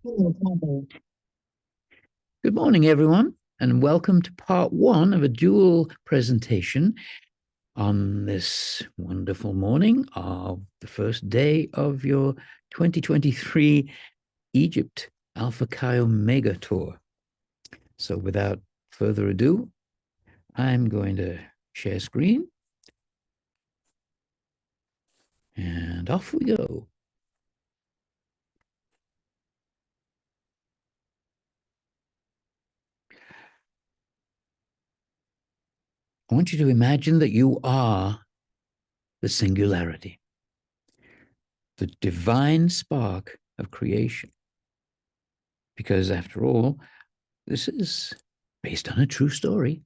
Good morning, everyone, and welcome to part one of a dual presentation on this wonderful morning of the first day of your 2023 Egypt Alpha Chi Omega Tour. So, without further ado, I'm going to share screen and off we go. I want you to imagine that you are the singularity, the divine spark of creation. Because after all, this is based on a true story.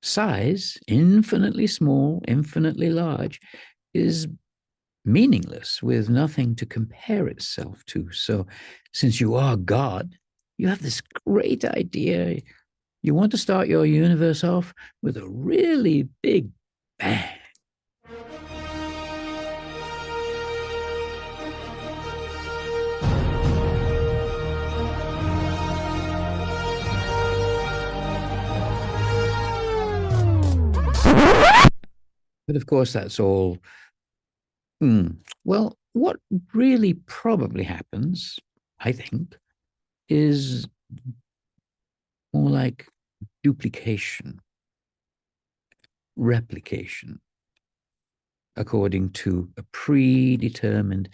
Size, infinitely small, infinitely large, is meaningless with nothing to compare itself to. So, since you are God, you have this great idea. You want to start your universe off with a really big bang. But of course, that's all. Well, what really probably happens, I think, is more like duplication, replication, according to a predetermined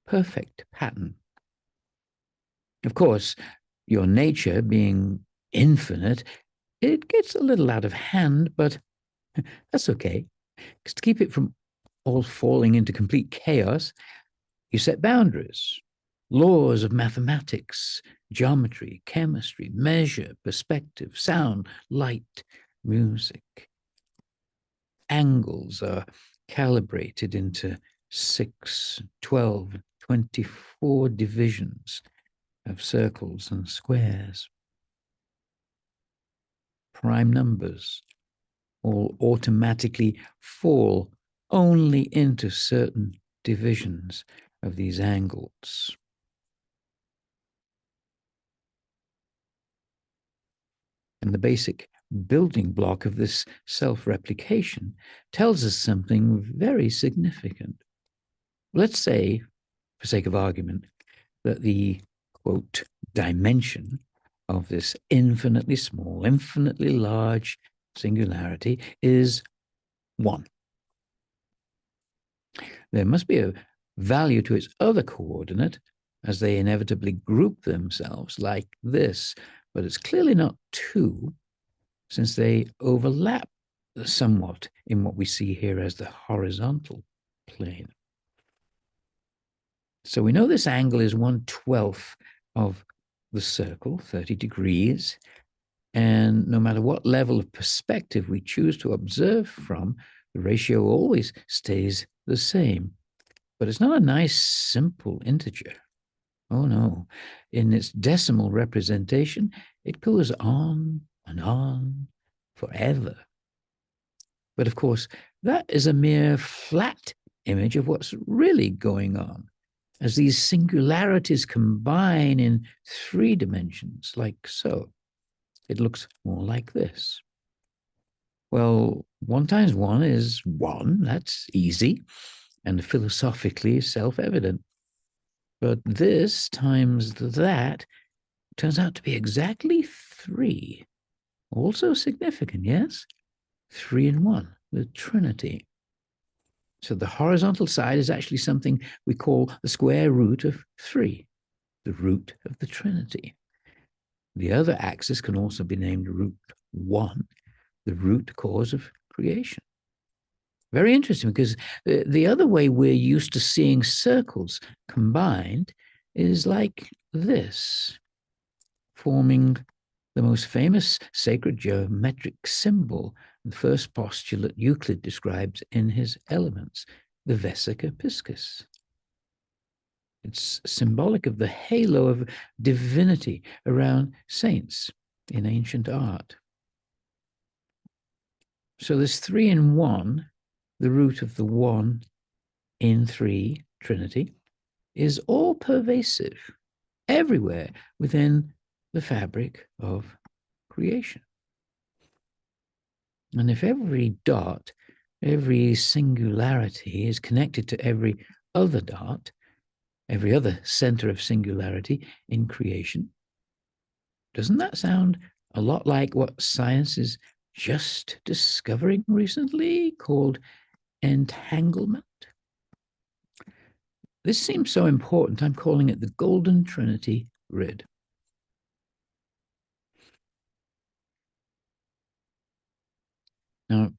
perfect pattern. Of course, your nature being infinite, it gets a little out of hand, but that's okay. Because to keep it from all falling into complete chaos, you set boundaries, laws of mathematics, geometry, chemistry, measure, perspective, sound, light, music. Angles are calibrated into 6, 12, 24 divisions of circles and squares. Prime numbers all automatically fall only into certain divisions of these angles. And the basic building block of this self-replication tells us something very significant. Let's say, for sake of argument, that the quote dimension of this infinitely small, infinitely large singularity is 1. There must be a value to its other coordinate as they inevitably group themselves like this, but it's clearly not 2 since they overlap somewhat in what we see here as the horizontal plane. So we know this angle is 1/12 of the circle, 30 degrees. And no matter what level of perspective we choose to observe from, the ratio always stays the same. But it's not a nice, simple integer. Oh no. In its decimal representation, it goes on and on forever. But of course, that is a mere flat image of what's really going on as these singularities combine in 3 dimensions, like so. It looks more like this. Well, 1 times 1 is 1. That's easy and philosophically self-evident. But this times that turns out to be exactly 3. Also significant, yes? 3 in 1, the Trinity. So the horizontal side is actually something we call the square root of 3, the root of the Trinity. The other axis can also be named root 1, the root cause of creation. Very interesting because the other way we're used to seeing circles combined is like this, forming the most famous sacred geometric symbol, the first postulate Euclid describes in his Elements, the Vesica Piscis. It's symbolic of the halo of divinity around saints in ancient art. So this 3 in 1, the root of the 1 in 3 Trinity, is all pervasive. everywhere within the fabric of creation. And if every dot, every singularity is connected to every other dot, every other center of singularity in creation, doesn't that sound a lot like what science is just discovering recently, called entanglement? This seems so important, I'm calling it the Golden Trinity grid. Now,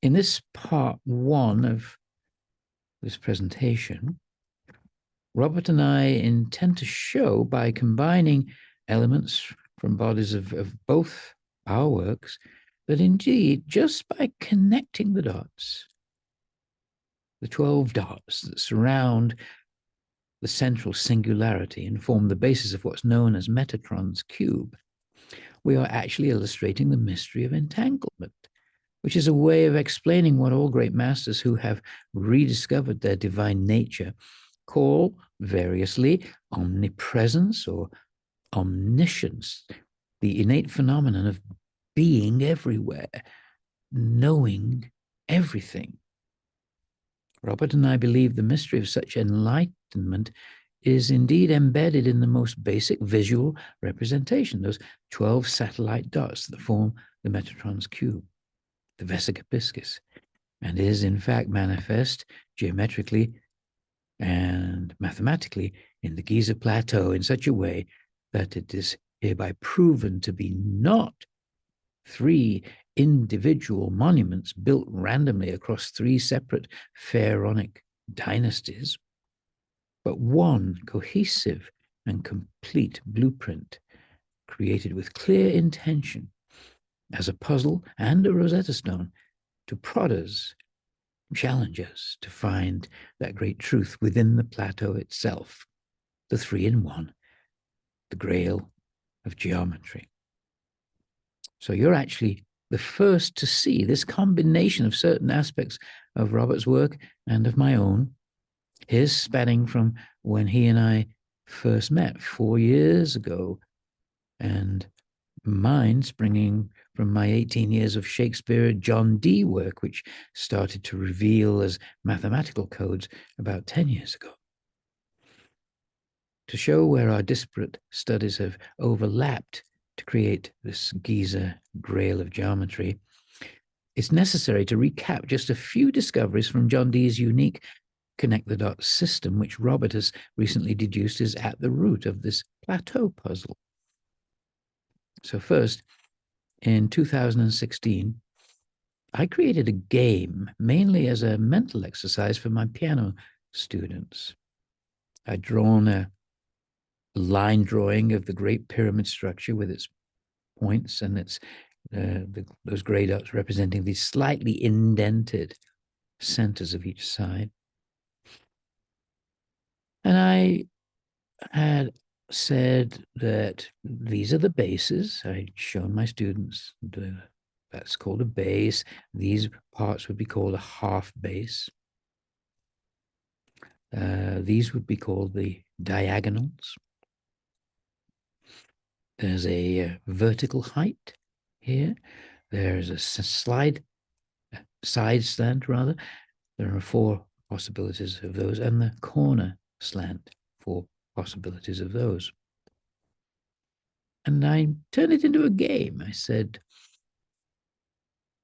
in this part one of this presentation, Robert and I intend to show, by combining elements from bodies of both our works, that indeed, just by connecting the dots, the 12 dots that surround the central singularity and form the basis of what's known as Metatron's cube, we are actually illustrating the mystery of entanglement, which is a way of explaining what all great masters who have rediscovered their divine nature call variously omnipresence or omniscience, the innate phenomenon of being everywhere, knowing everything. Robert and I believe the mystery of such enlightenment is indeed embedded in the most basic visual representation, those 12 satellite dots that form the Metatron's cube, the vesica piscis, and is in fact manifest geometrically and mathematically in the Giza plateau in such a way that it is hereby proven to be not 3 individual monuments built randomly across 3 separate pharaonic dynasties, but one cohesive and complete blueprint created with clear intention as a puzzle and a Rosetta Stone to prod us, challenge us to find that great truth within the plateau itself, the 3-in-1, the Grail of geometry. So you're actually the first to see this combination of certain aspects of Robert's work and of my own, his spanning from when he and I first met 4 years ago, and mine springing from my 18 years of Shakespeare John Dee work, which started to reveal as mathematical codes about 10 years ago. To show where our disparate studies have overlapped to create this Giza Grail of geometry, it's necessary to recap just a few discoveries from John Dee's unique connect the dots system, which Robert has recently deduced is at the root of this plateau puzzle. So first, in 2016, I created a game mainly as a mental exercise for my piano students. I'd drawn a line drawing of the Great Pyramid structure with its points and its those gray dots representing the slightly indented centers of each side. And I had said that these are the bases. I'd shown my students that's called a base. These parts would be called a half base. These would be called the diagonals. There's a vertical height here. There's a side slant rather. There are 4 possibilities of those, and the corner slant, 4 possibilities of those. And I turned it into a game. I said,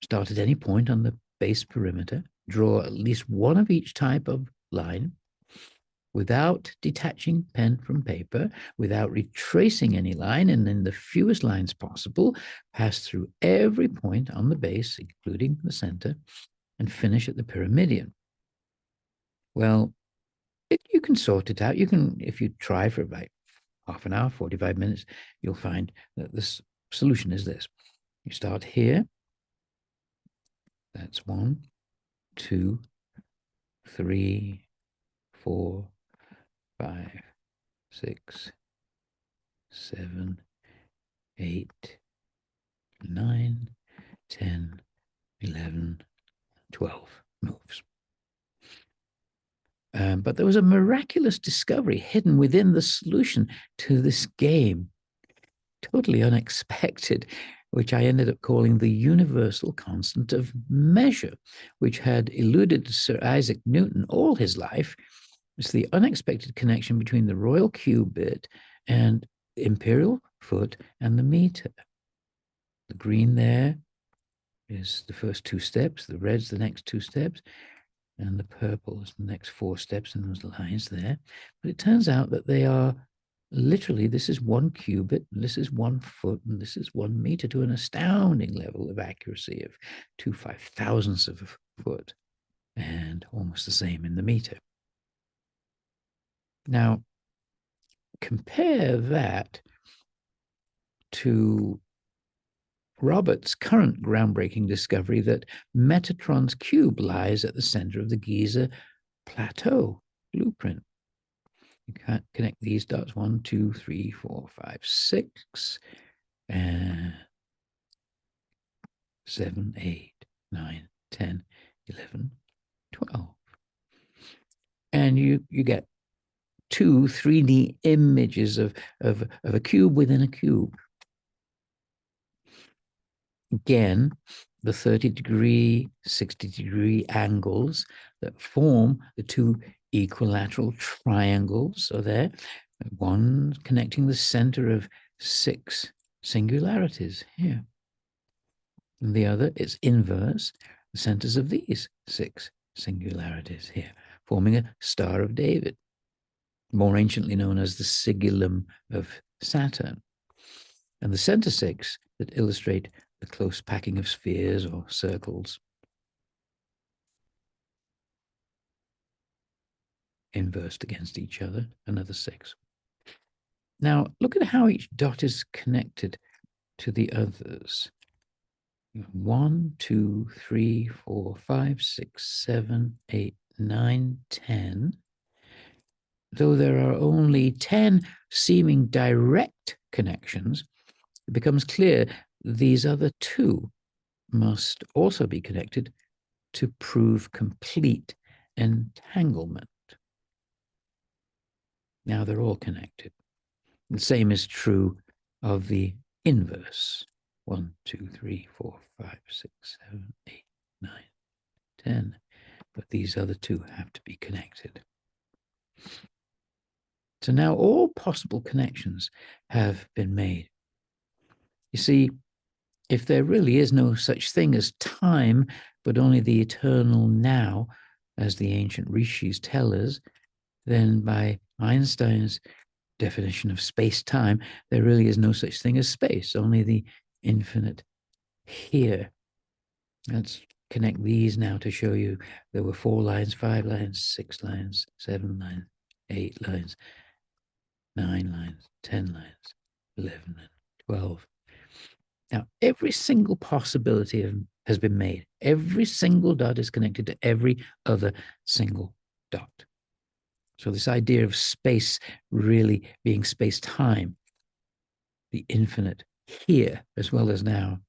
start at any point on the base perimeter, draw at least one of each type of line without detaching pen from paper, without retracing any line, and in the fewest lines possible, pass through every point on the base, including the center, and finish at the pyramidion. Well, you can sort it out. You can, if you try for about half an hour, 45 minutes, you'll find that this solution is this. You start here. That's 1, 2, 3, 4, 5, 6, 7, 8, 9, 10, 11, 12 moves. But there was a miraculous discovery hidden within the solution to this game, totally unexpected, which I ended up calling the universal constant of measure, which had eluded Sir Isaac Newton all his life. It's the unexpected connection between the royal cubit and the imperial foot and the meter. The green there is the first two steps, the red's the next two steps, and the purple is the next four steps in those lines there. But it turns out that they are literally, this is 1 cubit, and this is 1 foot, and this is 1 meter, to an astounding level of accuracy of 2/5000ths of a foot, and almost the same in the meter. Now, compare that to Robert's current groundbreaking discovery that Metatron's cube lies at the center of the Giza plateau blueprint. You can't connect these dots 1, 2, 3, 4, 5, 6, and 7, 8, 9, 10, 11, 12. And you get 2 3D images of a cube within a cube. Again, the 30-degree, 60-degree angles that form the 2 equilateral triangles are there. One connecting the center of 6 singularities here. And the other is inverse, the centers of these 6 singularities here, forming a Star of David, more anciently known as the sigillum of Saturn. And the center 6 that illustrate the close packing of spheres or circles, inversed against each other, another 6. Now, look at how each dot is connected to the others. 1, 2, 3, 4, 5, 6, 7, 8, 9, 10. Though there are only 10 seeming direct connections, it becomes clear these other 2 must also be connected to prove complete entanglement. Now they're all connected. The same is true of the inverse. 1, 2, 3, 4, 5, 6, 7, 8, 9, 10. But these other 2 have to be connected. So now all possible connections have been made. You see, if there really is no such thing as time, but only the eternal now, as the ancient rishis tell us, then by Einstein's definition of space-time, there really is no such thing as space, only the infinite here. Let's connect these now to show you there were 4 lines, 5 lines, 6 lines, 7 lines, 8 lines, 9 lines, 10 lines, 11 and 12. Now, every single possibility has been made. Every single dot is connected to every other single dot. So this idea of space really being space-time, the infinite here as well as now,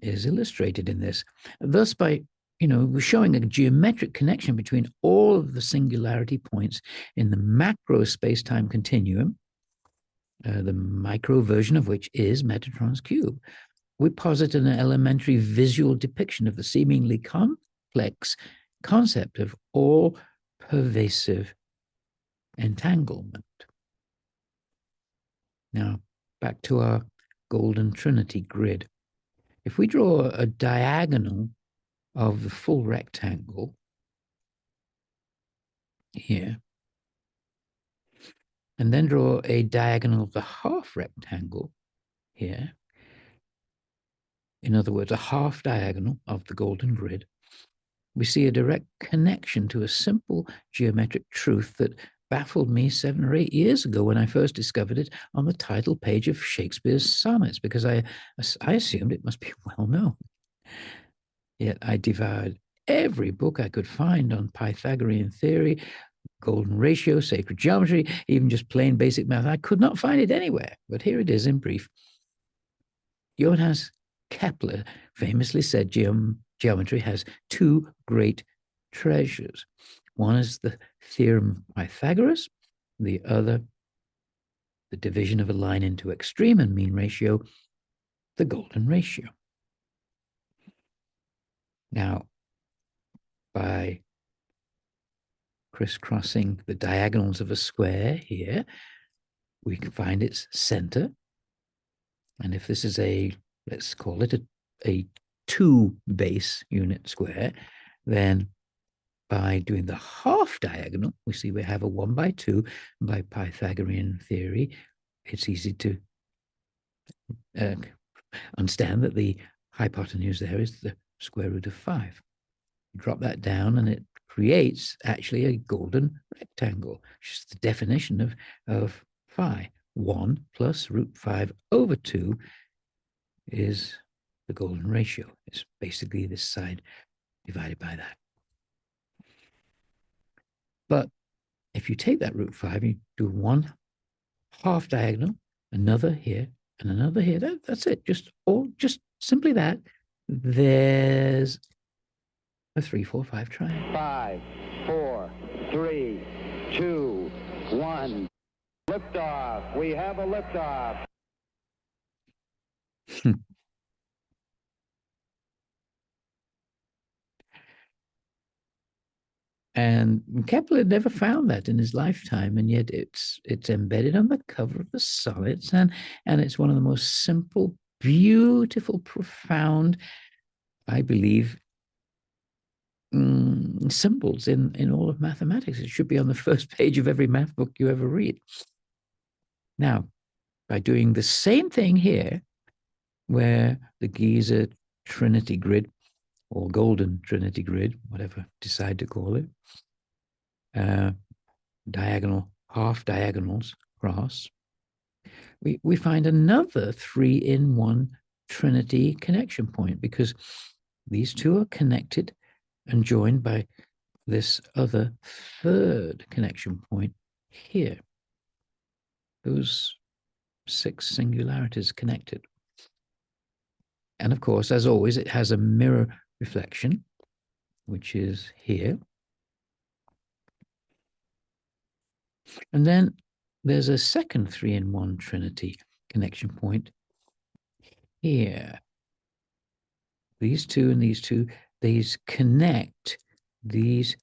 is illustrated in this. Thus, by we're showing a geometric connection between all of the singularity points in the macro space-time continuum, the micro version of which is Metatron's cube. We posit an elementary visual depiction of the seemingly complex concept of all-pervasive entanglement. Now, back to our Golden Trinity grid. If we draw a diagonal of the full rectangle here, and then draw a diagonal of the half rectangle here, in other words, a half diagonal of the golden grid, we see a direct connection to a simple geometric truth that baffled me 7 or 8 years ago when I first discovered it on the title page of Shakespeare's sonnets, because I assumed it must be well known. Yet I devoured every book I could find on Pythagorean theory, golden ratio, sacred geometry, even just plain basic math. I could not find it anywhere, but here it is in brief. Johannes Kepler famously said geometry has 2 great treasures. One is the theorem of Pythagoras, the other, the division of a line into extreme and mean ratio, the golden ratio. Now, by crisscrossing the diagonals of a square here, we can find its center. And if this is a, let's call it a 2 base unit square, then by doing the half diagonal, we see we have a 1 by 2. By Pythagorean theory, it's easy to understand that the hypotenuse there is the square root of 5. Drop that down and it creates actually a golden rectangle, which is the definition of phi. 1 plus root 5 over 2 is the golden ratio. It's basically this side divided by that. But if you take that root 5, you do one half diagonal, another here, and another here. That's it. Just simply that. There's a 3, 4, 5 triangle. 5, 4, 3, 2, 1. Liftoff. We have a liftoff. And Kepler never found that in his lifetime, and yet it's embedded on the cover of the solids, and it's one of the most simple, beautiful, profound, I believe, symbols in all of mathematics. It should be on the first page of every math book you ever read. Now, by doing the same thing here, where the Giza Trinity grid, or golden Trinity grid, whatever decide to call it, diagonal, half diagonals cross, we find another 3-in-1 Trinity connection point, because these two are connected and joined by this other third connection point here. Those 6 singularities connected. And of course, as always, it has a mirror reflection, which is here. And then there's a second 3-in-1 Trinity connection point here. These two and these two, these connect these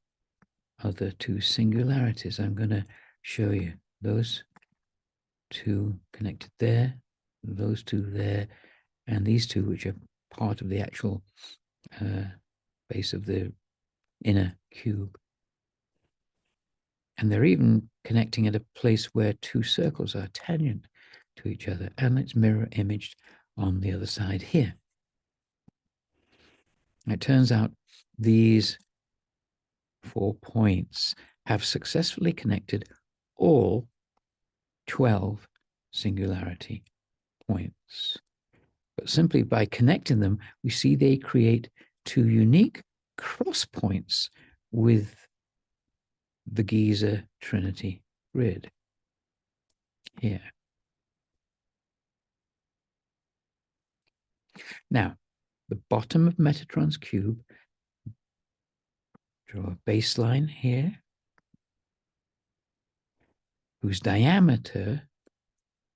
other 2 singularities. I'm going to show you those 2 connected there, those 2 there, and these 2, which are part of the actual base of the inner cube. And they're even connecting at a place where 2 circles are tangent to each other, and it's mirror imaged on the other side here. It turns out these 4 points have successfully connected all 12 singularity points. But simply by connecting them, we see they create 2 unique cross points with the Giza Trinity grid here. Now, the bottom of Metatron's cube, draw a baseline here, whose diameter,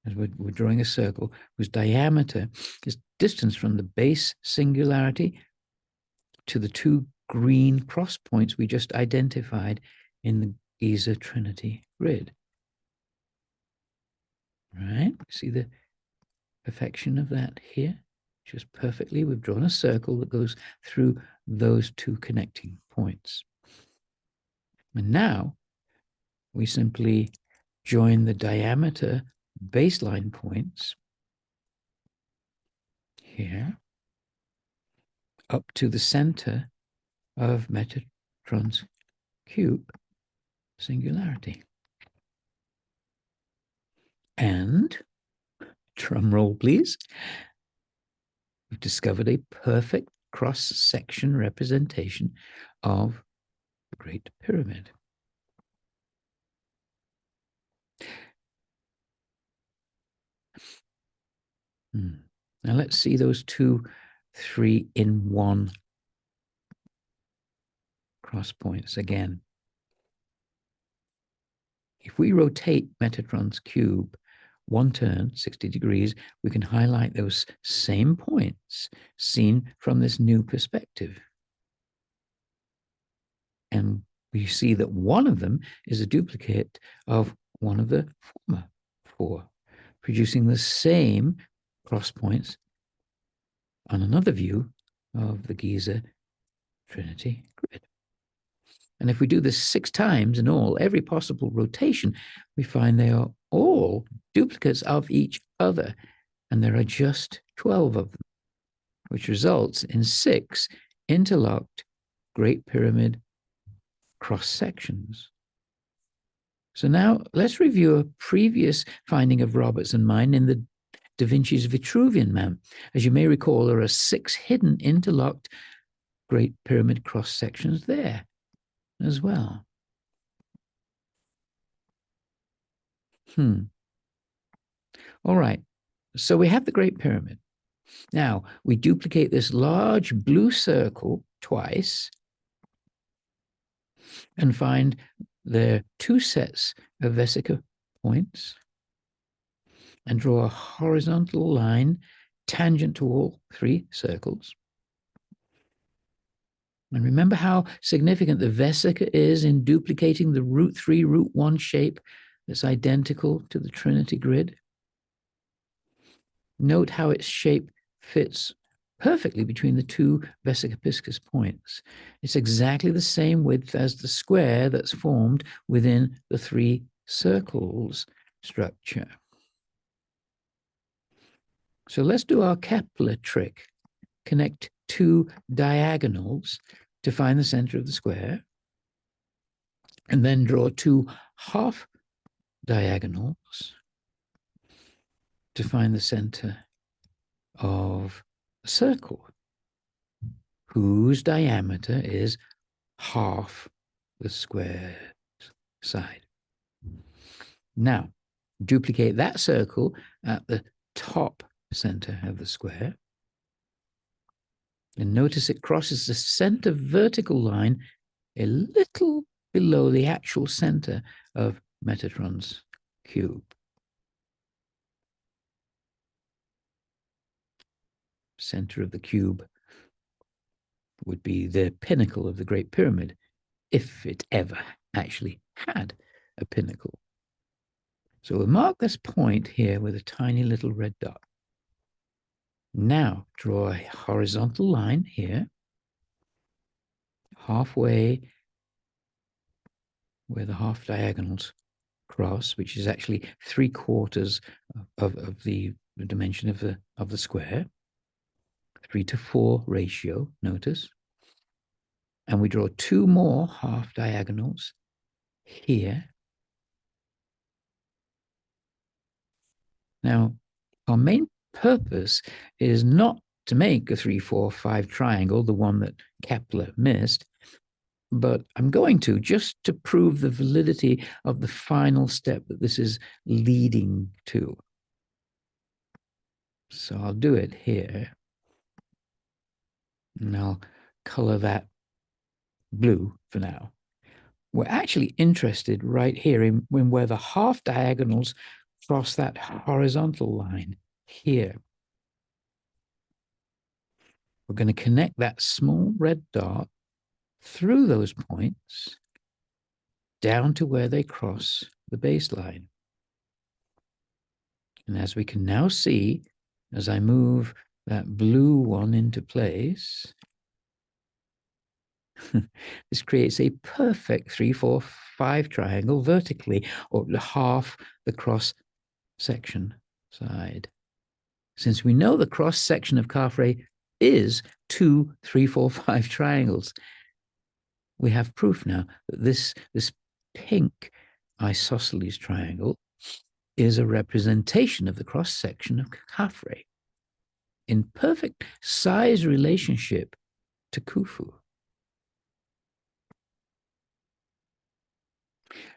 as we're drawing a circle, whose diameter is distance from the base singularity to the 2 green cross points we just identified in the Giza Trinity grid. Right? See the perfection of that here? Just perfectly, we've drawn a circle that goes through those 2 connecting points. And now we simply join the diameter baseline points here up to the center of Metatron's cube singularity. And, drum roll please, we've discovered a perfect cross-section representation of the Great Pyramid. Now let's see those 2 3-in-1 cross points again. If we rotate Metatron's cube one turn, 60 degrees, we can highlight those same points seen from this new perspective. And we see that one of them is a duplicate of one of the former four, producing the same cross points on another view of the Giza Trinity grid. And if we do this 6 times in all, every possible rotation, we find they are all duplicates of each other. And there are just 12 of them, which results in 6 interlocked Great Pyramid cross sections. So now let's review a previous finding of Roberts and mine in the Da Vinci's Vitruvian Man. As you may recall, there are 6 hidden interlocked Great Pyramid cross sections there as well. All right, so we have the Great Pyramid. Now we duplicate this large blue circle twice and find there 2 sets of vesica points and draw a horizontal line tangent to all 3 circles. And remember how significant the vesica is in duplicating the root 3, root 1 shape that's identical to the Trinity grid. Note how its shape fits perfectly between the 2 vesica piscis points. It's exactly the same width as the square that's formed within the 3 circles structure. So let's do our Kepler trick. Connect 2 diagonals to find the center of the square, and then draw 2 half diagonals to find the center of a circle whose diameter is half the square side. Now, duplicate that circle at the top center of the square. And notice it crosses the center vertical line a little below the actual center of Metatron's cube. Center of the cube would be the pinnacle of the Great Pyramid, if it ever actually had a pinnacle. So we'll mark this point here with a tiny little red dot. Now draw a horizontal line here, halfway where the half diagonals cross, which is actually 3/4 of the dimension of the square, 3:4 ratio, notice. And we draw 2 more half diagonals here. Now, our main purpose is not to make a 3-4-5 triangle, the one that Kepler missed, but I'm going to, just to prove the validity of the final step that this is leading to. So I'll do it here. And I'll color that blue for now. We're actually interested right here in where the half diagonals cross that horizontal line here. We're going to connect that small red dot through those points down to where they cross the baseline. And as we can now see, as I move that blue one into place, this creates a perfect 3-4-5 triangle vertically, or half the cross section side. Since we know the cross section of Carfrey is 2 3-4-5 triangles, we have proof now that this pink isosceles triangle is a representation of the cross section of Carfrey in perfect size relationship to Khufu.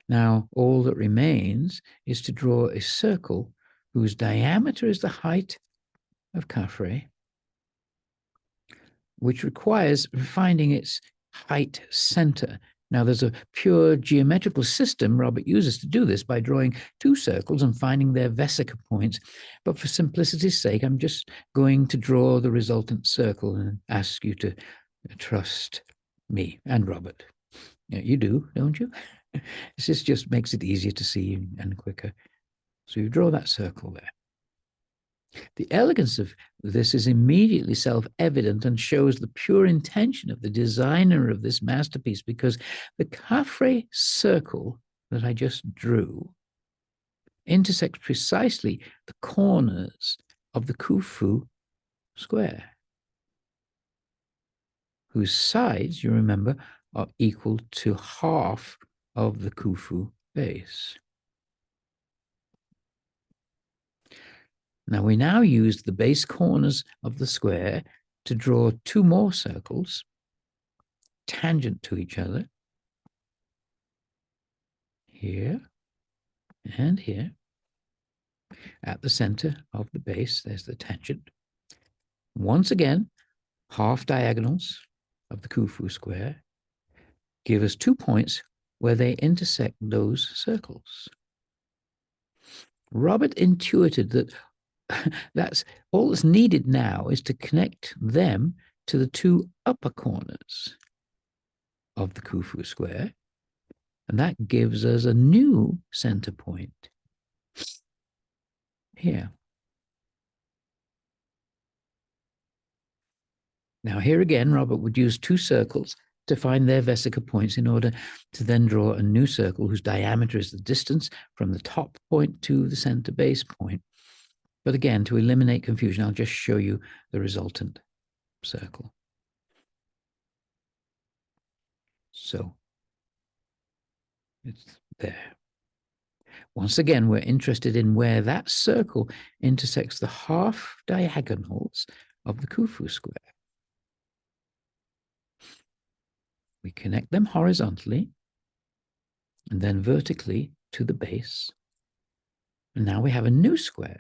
Now, all that remains is to draw a circle whose diameter is the height of Carfrey, which requires finding its height center, Now, there's a pure geometrical system Robert uses to do this by drawing two circles and finding their vesica points. But for simplicity's sake, I'm just going to draw the resultant circle and ask you to trust me and Robert. You do, don't you? This just makes it easier to see and quicker. So you draw that circle there. The elegance of this is immediately self-evident and shows the pure intention of the designer of this masterpiece, because the Khafre circle that I just drew intersects precisely the corners of the Khufu square, whose sides, you remember, are equal to half of the Khufu base. Now we use the base corners of the square to draw two more circles tangent to each other, here and here. At the center of the base, there's the tangent. Once again, half diagonals of the Khufu square give us 2 points where they intersect those circles. Robert intuited that that's all that's needed now is to connect them to the two upper corners of the Khufu square, and that gives us a new center point here. Now here again, Robert would use two circles to find their vesica points in order to then draw a new circle whose diameter is the distance from the top point to the center base point. But again, to eliminate confusion, I'll just show you the resultant circle. So it's there. Once again, we're interested in where that circle intersects the half diagonals of the Khufu square. We connect them horizontally and then vertically to the base. And now we have a new square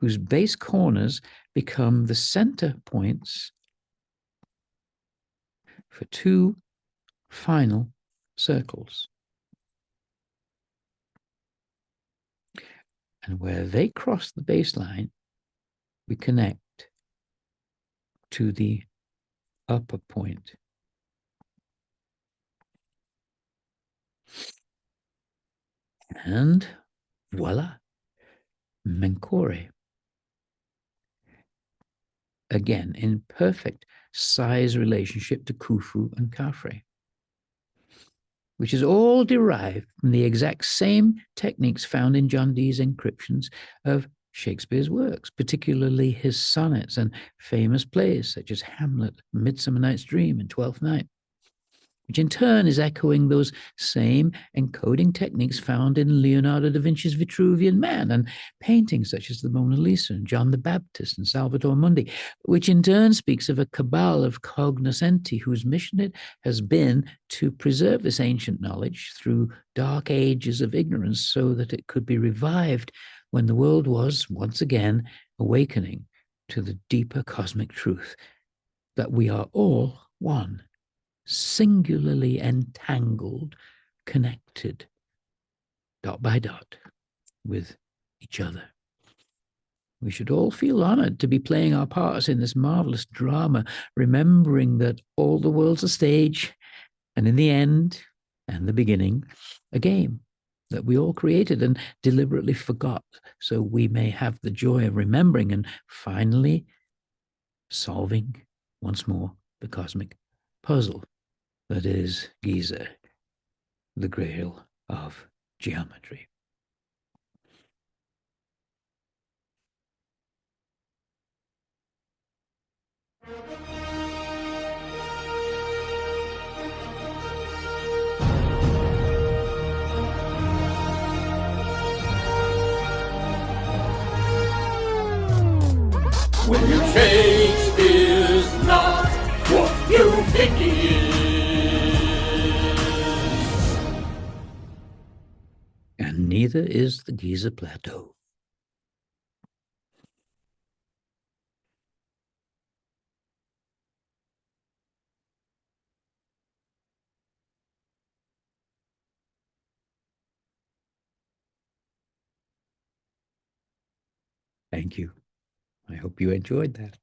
whose base corners become the center points for two final circles. And where they cross the baseline, we connect to the upper point. And voila, Menkore. Again, in perfect size relationship to Khufu and Khafre, which is all derived from the exact same techniques found in John Dee's encryptions of Shakespeare's works, particularly his sonnets and famous plays such as Hamlet, Midsummer Night's Dream, and Twelfth Night, which in turn is echoing those same encoding techniques found in Leonardo da Vinci's Vitruvian Man and paintings such as the Mona Lisa and John the Baptist and Salvator Mundi, which in turn speaks of a cabal of cognoscenti whose mission it has been to preserve this ancient knowledge through dark ages of ignorance so that it could be revived when the world was once again awakening to the deeper cosmic truth that we are all one, singularly entangled, connected, dot by dot, with each other. We should all feel honored to be playing our parts in this marvelous drama, remembering that all the world's a stage, and in the end and the beginning, a game that we all created and deliberately forgot, so we may have the joy of remembering and finally solving once more the cosmic puzzle that is Giza, the Grail of geometry. William Shakespeare's not what you think he is. And neither is the Giza Plateau. Thank you. I hope you enjoyed that.